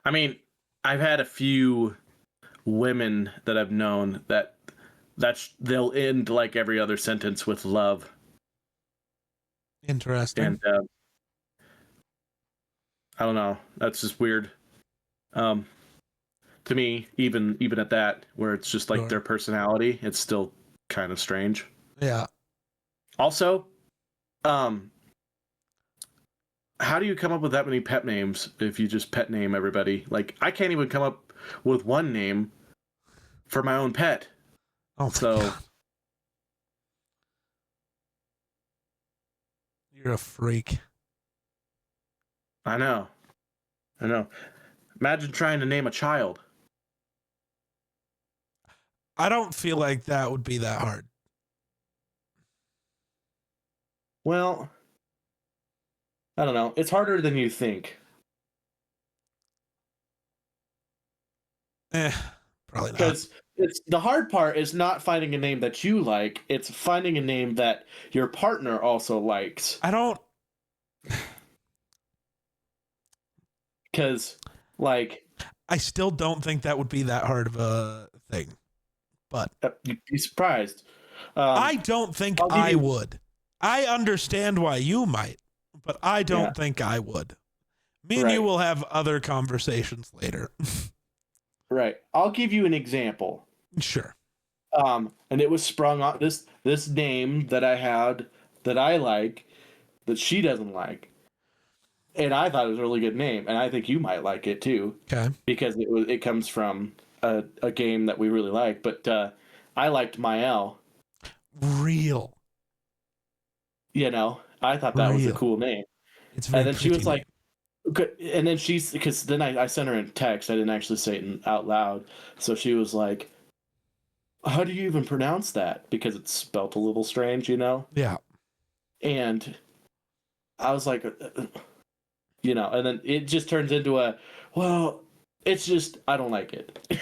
I mean, I've had a few women that I've known they'll end like every other sentence with love, Interesting. and I don't know. That's just weird. Um, to me, even at that, where it's just like Sure. their personality, it's still kind of strange. Yeah. Also, um, how do you come up with that many pet names if you just pet name everybody? Like, I can't even come up with one name for my own pet. Oh my So god. You're a freak. I know. I know. Imagine trying to name a child. I don't feel like that would be that hard. Well, I don't know. It's harder than you think. Probably not. Because it's the hard part is not finding a name that you like, it's finding a name that your partner also likes. I don't. Because, like, I still don't think that would be that hard of a thing. But you'd be surprised. I don't think I'll give I you- would. I understand why you might, but I don't think I would. Me and you Right. will have other conversations later. Right. I'll give you an example. Sure. And it was sprung on this name that I had that I like that she doesn't like. And I thought it was a really good name, and I think you might like it too. Okay. Because it comes from a game that we really like. But I liked Mael. Real. You know, I thought that was a Real. cool name. It's very And then she was pretty like, good. And then because then I sent her in text. I didn't actually say it out loud. So she was like, how do you even pronounce that? Because it's spelt a little strange, you know? Yeah. And I was like, you know, and then it just turns into well, it's just, I don't like it.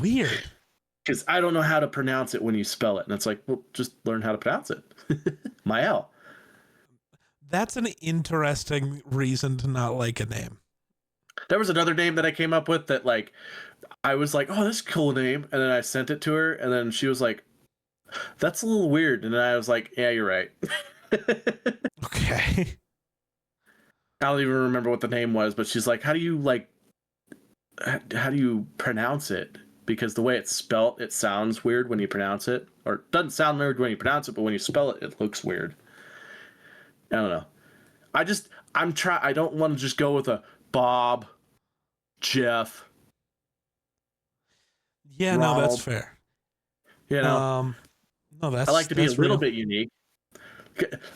Weird. Because I don't know how to pronounce it when you spell it. And it's like, well, just learn how to pronounce it. Mael. That's an interesting reason to not like a name. There was another name that I came up with that, like, I was like, oh, this is a cool name. And then I sent it to her, and then she was like, that's a little weird. And then I was like, yeah, you're right. Okay. I don't even remember what the name was, but she's like, how do you pronounce it? Because the way it's spelt, it sounds weird when you pronounce it, or it doesn't sound weird when you pronounce it, but when you spell it, it looks weird. I don't know. I don't want to just go with a Bob, Jeff, Yeah, no, that's Ronald. fair. You know, No, I like to be a that's little real. bit unique.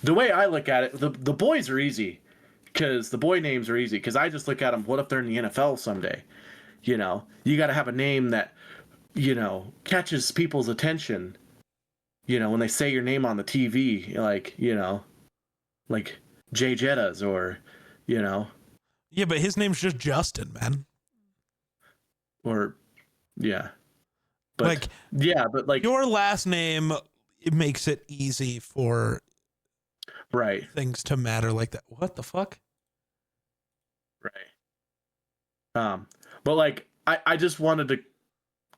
The way I look at it, the boys are easy because the boy names are easy because I just look at them. What if they're in the NFL someday? You know, you got to have a name that catches people's attention. You know, when they say your name on the TV, like Jay Jettas or, you know, Yeah, but his name's just Justin, man. or yeah, but Like yeah, but like your last name, it makes it easy for right, things to matter like that. What the fuck? right. But like I just wanted to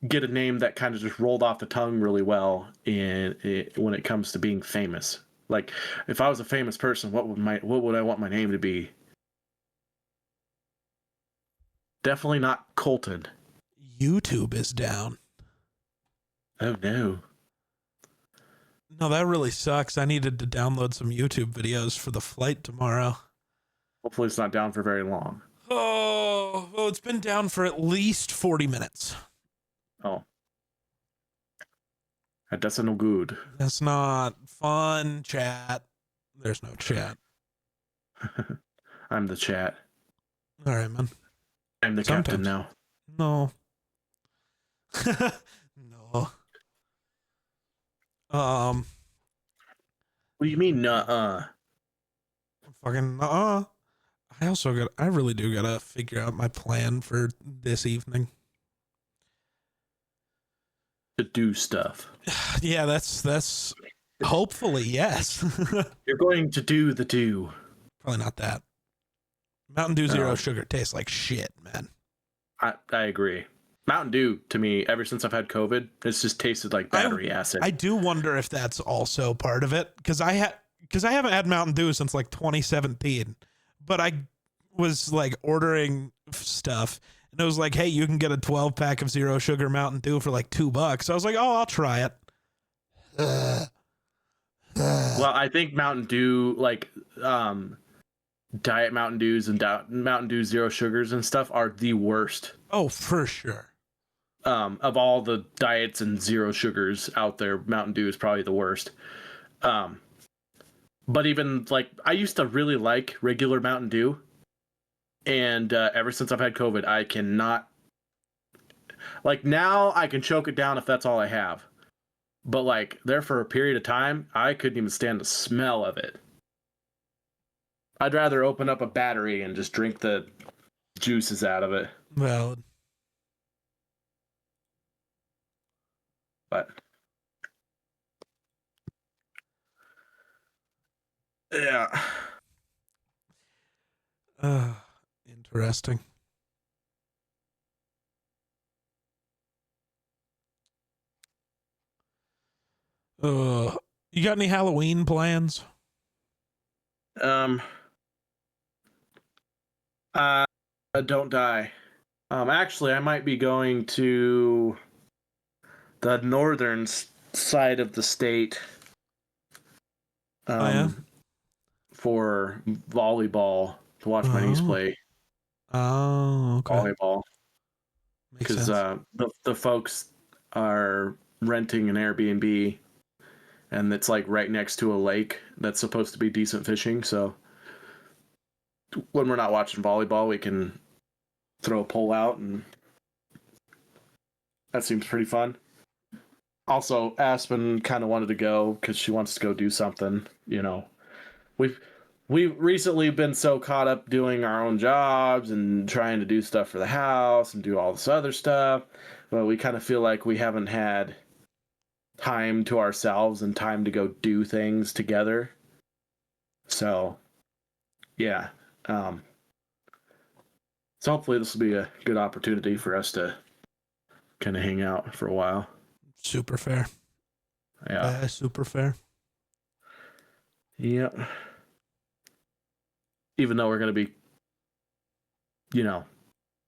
get a name that kind of just rolled off the tongue really well when it comes to being famous. Like if I was a famous person, what would I want my name to be? Definitely not Colton. YouTube is down. Oh no. No, that really sucks. I needed to download some YouTube videos for the flight tomorrow. Hopefully it's not down for very long. Oh, well, it's been down for at least 40 minutes. Oh. That's no good. That's not fun, chat. There's no chat. I'm the chat. All right, man. I'm the captain now. No. No. What do you mean, nuh-uh? Fucking I really do gotta figure out my plan for this evening. To do stuff. Yeah, that's hopefully, yes. You're going to do the do. Probably not that. Mountain Dew Zero Oh. Sugar tastes like shit, man. I agree. Mountain Dew, to me, ever since I've had COVID, it's just tasted like battery acid. I do wonder if that's also part of it, because I haven't had Mountain Dew since like 2017, but I was like ordering stuff, and it was like, hey, you can get a 12 pack of Zero Sugar Mountain Dew for like $2. I was like, oh, I'll try it. Well, I think Mountain Dew, like Diet Mountain Dews and Mountain Dew Zero Sugars and stuff, are the worst. Oh, for sure. Of all the diets and zero sugars out there, Mountain Dew is probably the worst. But even like I used to really like regular Mountain Dew, and ever since I've had COVID, I cannot. Like now, I can choke it down if that's all I have. But like there for a period of time, I couldn't even stand the smell of it. I'd rather open up a battery and just drink the juices out of it. Valid. But yeah. Interesting. You got any Halloween plans? Uh, don't die. Actually, I might be going to the northern side of the state. Oh, yeah? For volleyball to watch my niece play Oh, okay. volleyball. Makes Because sense. the folks are renting an Airbnb, and it's like right next to a lake that's supposed to be decent fishing. So when we're not watching volleyball, we can throw a pole out, and that seems pretty fun. Also, Aspen kind of wanted to go because she wants to go do something. You know, we've recently been so caught up doing our own jobs and trying to do stuff for the house and do all this other stuff, but we kind of feel like we haven't had time to ourselves and time to go do things together. So, yeah. So hopefully this will be a good opportunity for us to kind of hang out for a while. Super fair. Yeah. Super fair. Yep. Even though we're going to be,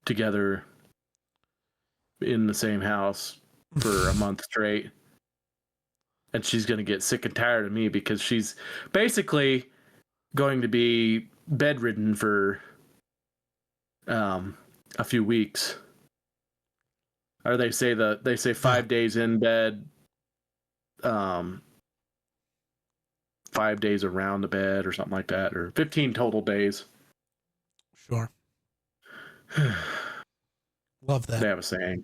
together in the same house for a month straight. And she's going to get sick and tired of me because she's basically going to be bedridden for a few weeks. Or they say 5 days in bed, 5 days around the bed or something like that, or 15 total days. Sure. Love that. They have a saying.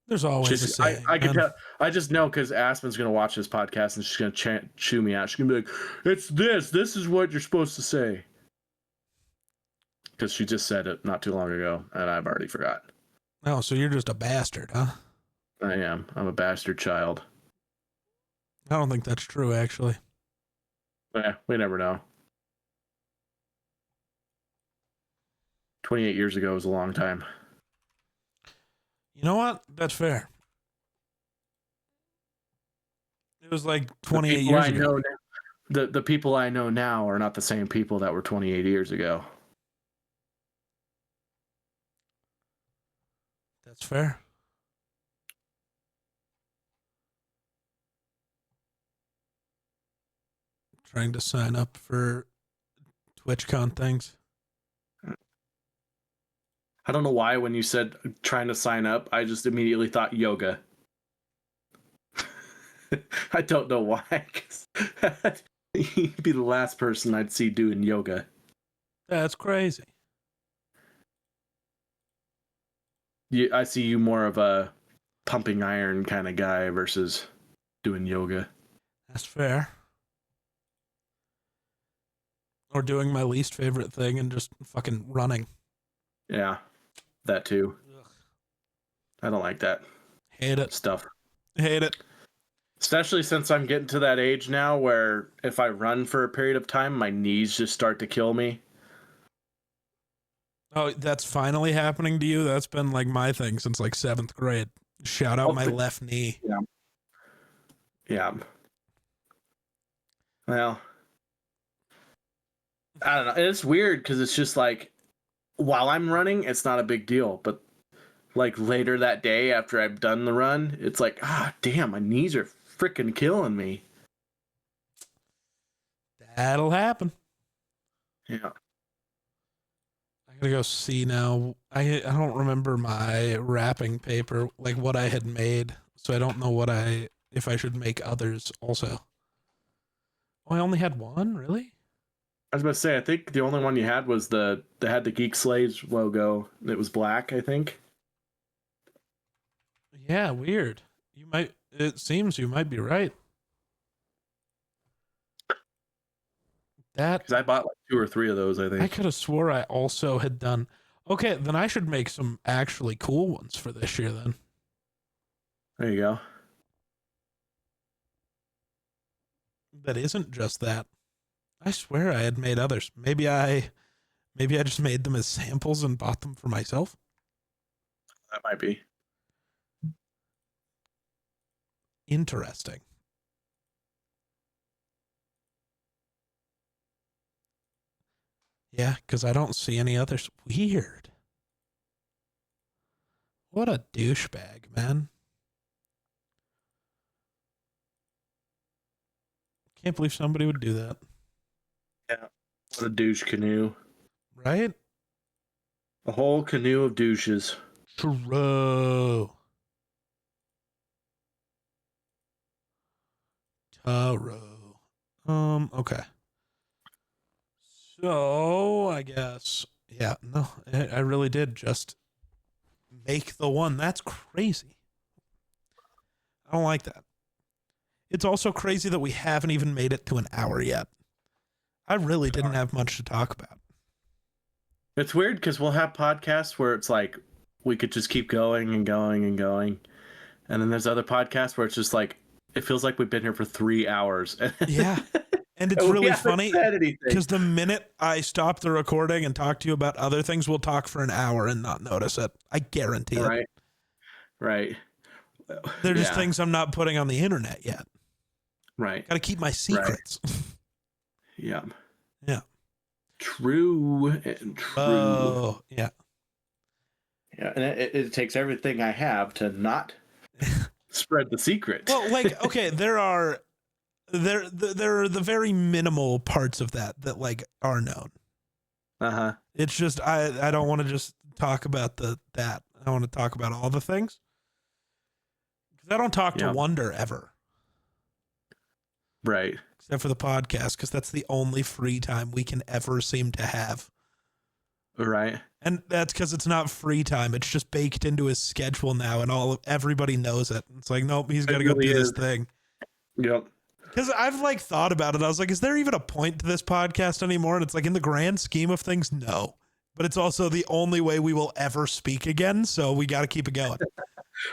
There's always a saying. I can tell. I just know because Aspen's going to watch this podcast and she's going to chew me out. She's going to be like, "It's this. This is what you're supposed to say." Because she just said it not too long ago, and I've already forgot. Oh, so you're just a bastard, huh? I am. I'm a bastard child. I don't think that's true, actually. Yeah, we never know. 28 years ago was a long time. You know what? That's fair. It was like 28 years ago. The people I know now are not the same people that were 28 years ago. That's fair. Trying to sign up for TwitchCon things. I don't know why when you said trying to sign up, I just immediately thought yoga. I don't know why. 'Cause you'd be the last person I'd see doing yoga. That's crazy. I see you more of a pumping iron kind of guy versus doing yoga. That's fair. Or doing my least favorite thing and just fucking running. Yeah, that too. Ugh. I don't like that. Hate it. Stuff. Hate it. Especially since I'm getting to that age now where if I run for a period of time, my knees just start to kill me. Oh, that's finally happening to you? That's been like my thing since like 7th grade. Shout out my left knee. Yeah. Yeah. Well, I don't know. It's weird because it's just like while I'm running, it's not a big deal. But like later that day after I've done the run, it's like, damn, my knees are freaking killing me. That'll happen. Yeah. I gotta go see now. I don't remember my wrapping paper, like what I had made. So I don't know if I should make others also. Oh, I only had one? Really? I was about to say, I think the only one you had was that had the Geek Slaves logo. It was black, I think. Yeah, weird. It seems you might be right. Because I bought like 2 or 3 of those, I think. I could have swore I also had done. Okay, then I should make some actually cool ones for this year then. There you go. That isn't just that. I swear I had made others. Maybe I just made them as samples and bought them for myself. That might be. Interesting. Yeah, because I don't see any others. Weird. What a douchebag, man. Can't believe somebody would do that. Yeah. What a douche canoe. Right? A whole canoe of douches. True. Taro. Okay. So I guess, yeah, no, I really did just make the one. That's crazy. I don't like that. It's also crazy that we haven't even made it to an hour yet. I really didn't have much to talk about. It's weird because we'll have podcasts where it's like we could just keep going and going and going. And then there's other podcasts where it's just like, it feels like we've been here for 3 hours. Yeah. And it's really funny because the minute I stop the recording and talk to you about other things, we'll talk for an hour and not notice it. I guarantee it. Right. They're just Yeah. things I'm not putting on the internet yet. Right. Got to keep my secrets. Yeah. Yeah. True and true. Oh, yeah. Yeah, and it takes everything I have to not spread the secret. Well, like, okay, there are the very minimal parts of that like are known. Uh-huh. It's just I don't want to just talk about that. I want to talk about all the things. Because I don't talk to Wonder ever. Right. Except for the podcast, because that's the only free time we can ever seem to have. Right. And that's because it's not free time. It's just baked into his schedule now, and everybody knows it. It's like, nope, he's got to go do this thing. Yep. Because I've like thought about it. I was like, is there even a point to this podcast anymore? And it's like, in the grand scheme of things, no. But it's also the only way we will ever speak again. So we got to keep it going.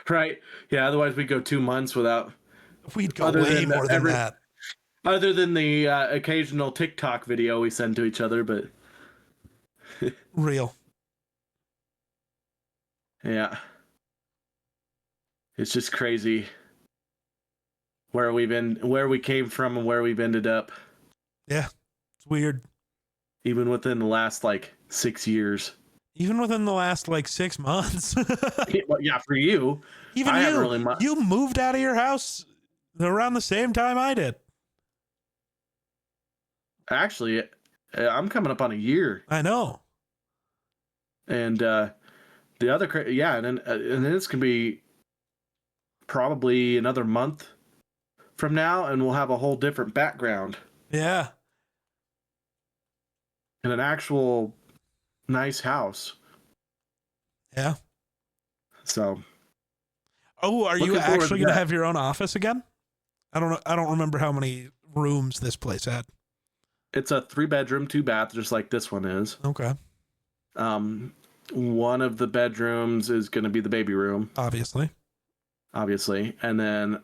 Right. Yeah. Otherwise, we go 2 months without. We'd go way more than that. Other than the occasional TikTok video we send to each other, but. Real. Yeah. It's just crazy where we came from and where we've ended up. Yeah. It's weird. Even within the last like 6 years. Even within the last like 6 months. Yeah, for you. Even you moved out of your house around the same time I did. Actually, I'm coming up on a year. I know. And the other, and then it's gonna be probably another month from now, and we'll have a whole different background. Yeah. And an actual nice house. Yeah. So. Oh, are you actually gonna have your own office again? I don't remember how many rooms this place had. It's a 3-bedroom, 2-bath, just like this one is. Okay. One of the bedrooms is going to be the baby room. Obviously. And then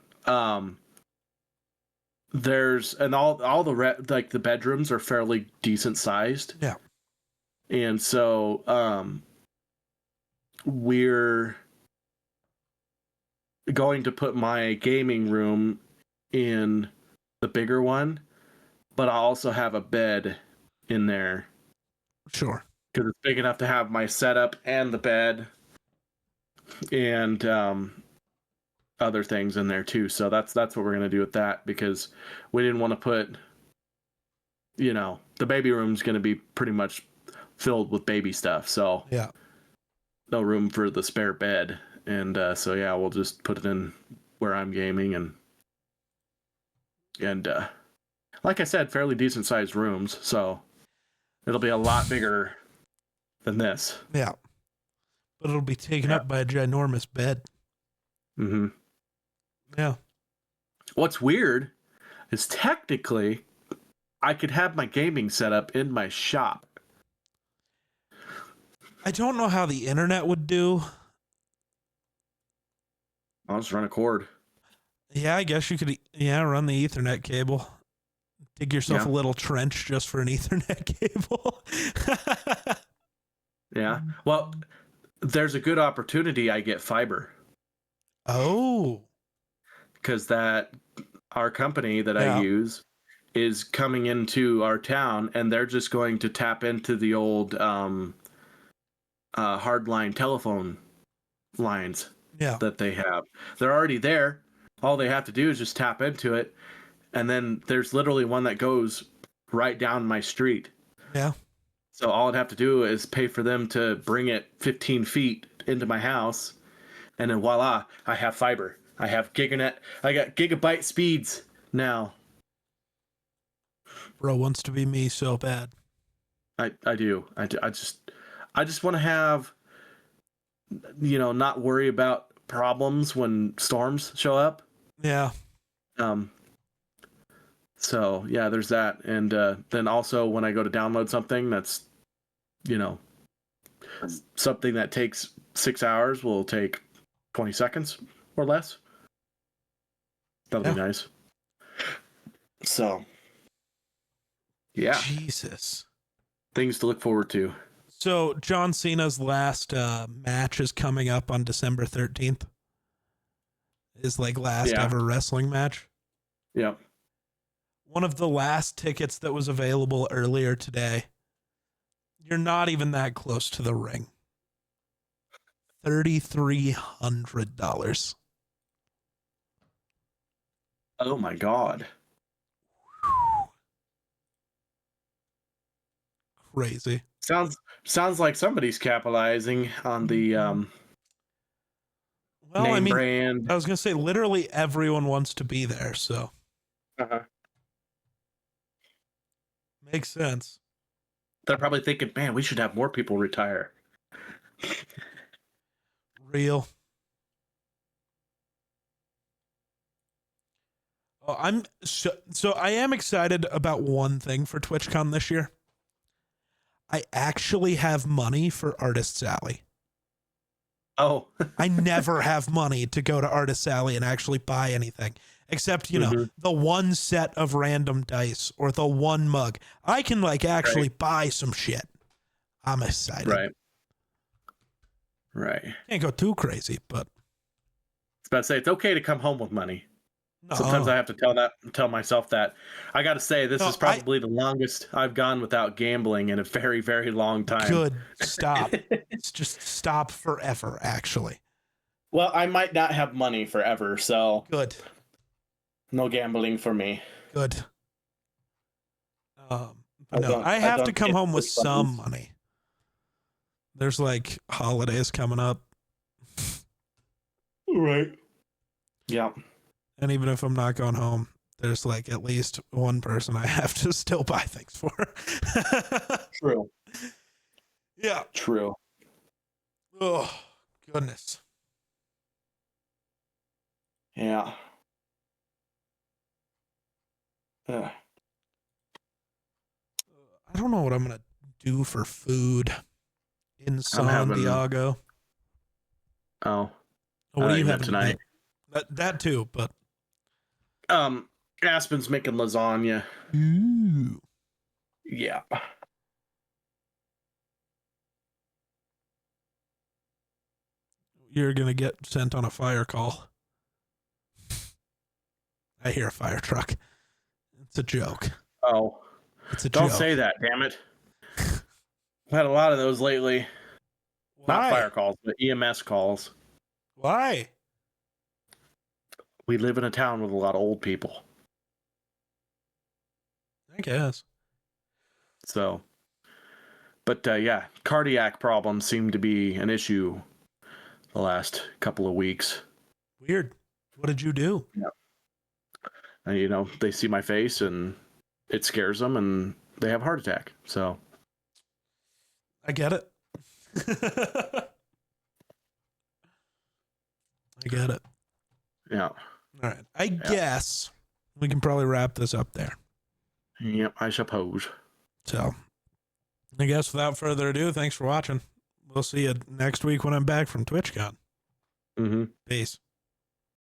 there's all the bedrooms are fairly decent sized. Yeah. And so we're going to put my gaming room in the bigger one, but I also have a bed in there. Sure. Because it's big enough to have my setup and the bed and other things in there too. So that's what we're gonna do with that, because we didn't want to put, the baby room's gonna be pretty much filled with baby stuff. So yeah, no room for the spare bed, and so yeah, we'll just put it in where I'm gaming and like I said, fairly decent sized rooms. So it'll be a lot bigger than this. Yeah. But it'll be taken up by a ginormous bed. Mm-hmm. Yeah. What's weird is technically I could have my gaming setup in my shop. I don't know how the internet would do. I'll just run a cord. Yeah, I guess you could, run the Ethernet cable. Dig yourself a little trench just for an Ethernet cable. Yeah. Well, there's a good opportunity I get fiber. Oh. Because our company that I use is coming into our town, and they're just going to tap into the old hardline telephone lines that they have. They're already there. All they have to do is just tap into it. And then there's literally one that goes right down my street. Yeah. So all I'd have to do is pay for them to bring it 15 feet into my house. And then voila, I have fiber. I have giganet. I got gigabyte speeds now. Bro wants to be me so bad. I do. I just want to have, not worry about problems when storms show up. Yeah. So yeah, there's that. And then also when I go to download something that's, something that takes 6 hours will take 20 seconds or less. That'll be nice. So yeah. Jesus. Things to look forward to. So John Cena's last match is coming up on December 13th. His like last ever wrestling match. Yep. One of the last tickets that was available earlier today. You're not even that close to the ring. $3,300. Oh my God. Crazy. Sounds like somebody's capitalizing on the well, name I mean, brand. I was gonna say literally everyone wants to be there, so makes sense. They're probably thinking, man, we should have more people retire. Real. Oh, I'm so I am excited about one thing for TwitchCon this year. I actually have money for Artist's Alley. Oh. I never have money to go to Artist's Alley and actually buy anything. Except, you know, the one set of random dice or the one mug. I can like actually buy some shit. I'm excited. Right. Can't go too crazy, but I was about to say it's okay to come home with money. no. Sometimes I have to tell myself that. I got to say this is probably the longest I've gone without gambling in a very, very long time. Good. Stop. Just stop forever, actually. Well, I might not have money forever, so good. No gambling for me. Good. But no, I have to come home with some money. There's like holidays coming up. Right. Yeah. And even if I'm not going home, there's like at least one person I have to still buy things for. True. Yeah. True. Oh, goodness. Yeah. I don't know what I'm going to do for food in San Diego. Oh. What do you have tonight? That too, but Aspen's making lasagna. Ooh. Yeah. You're gonna get sent on a fire call. I hear a fire truck. It's a joke. Oh. It's a Don't joke. say that, damn it. I've had a lot of those lately. Why? Not fire calls, but EMS calls. Why? We live in a town with a lot of old people. I guess. So, but yeah, cardiac problems seem to be an issue the last couple of weeks. Weird. What did you do? Yeah. And, you know, they see my face and it scares them and they have a heart attack. So. I get it. I get it. Yeah. All right. I guess we can probably wrap this up there. Yep, I suppose. So, I guess without further ado, thanks for watching. We'll see you next week when I'm back from TwitchCon. Mm-hmm. Peace.